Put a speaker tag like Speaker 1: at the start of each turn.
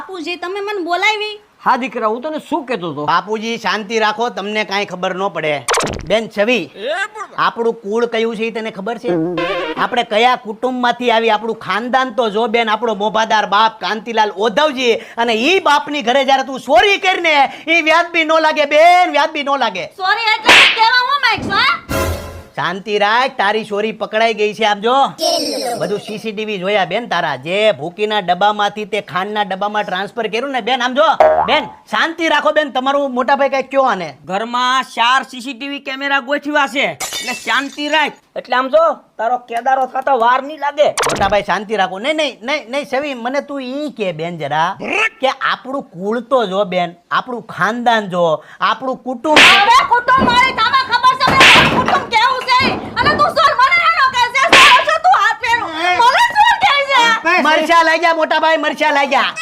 Speaker 1: બાપુજી તમે મને બોલાવી?
Speaker 2: હા દીકરા, હું તને શું કહેતો હતો?
Speaker 3: બાપુજી શાંતિ રાખો, તમને કાંઈ ખબર ન પડે. બેન છવી, આપણું કુળ કયું છે એ તને ખબર છે? આપણે કયા કુટુંબમાંથી આવી, આપણું ખાનદાન તો જો બેન. આપણો મોભાદાર બાપ કાંતિલાલ ઓધવજી, અને ઈ બાપની ઘરે જ્યારે તું ચોરી કરીને, ઈ વ્યાજબી ન લાગે બેન, વ્યાજબી ન લાગે.
Speaker 1: સોરી એટલે કેવા હું માંગશો? હા,
Speaker 3: શાંતિ રાખ, તારી ચોરી પકડાઈ ગઈ છે. આમ જો બધું સીસીટીવી જોયા બેન તારા. જે ભૂકીના ડબ્બામાંથી તે ખાંડના ડબ્બામાં ટ્રાન્સફર કર્યું ને બેન. આમ જો બેન, શાંતિ રાખો બેન. તમારું મોટા ભાઈ કઈ કયો આને?
Speaker 2: ઘરમાં 4 સીસીટીવી કેમેરા ગોઠવ્યા છે એટલે શાંતિ રાખ. એટલે આમ જો તારો કેદારો થતા વાર નહીં લાગે.
Speaker 3: મોટા ભાઈ શાંતિ રાખો. નહીં નહીં નહીં નહીં સવી, મને તું ઈ કે બેન જરા, કે આપણું કુળ તો જો બેન, આપણું ખાનદાન જો, આપણું કુટુંબ.
Speaker 1: હવે કુટુંબ મારી તામાં ખબર છે મારું કુટુંબ કેવું છે, અને તું સોર મને એનો કહે છે, સોર છે તું હાથ ફેરો મને શું કહે છે?
Speaker 3: મરચા લાગ્યા મોટા ભાઈ, મરચા લાગ્યા.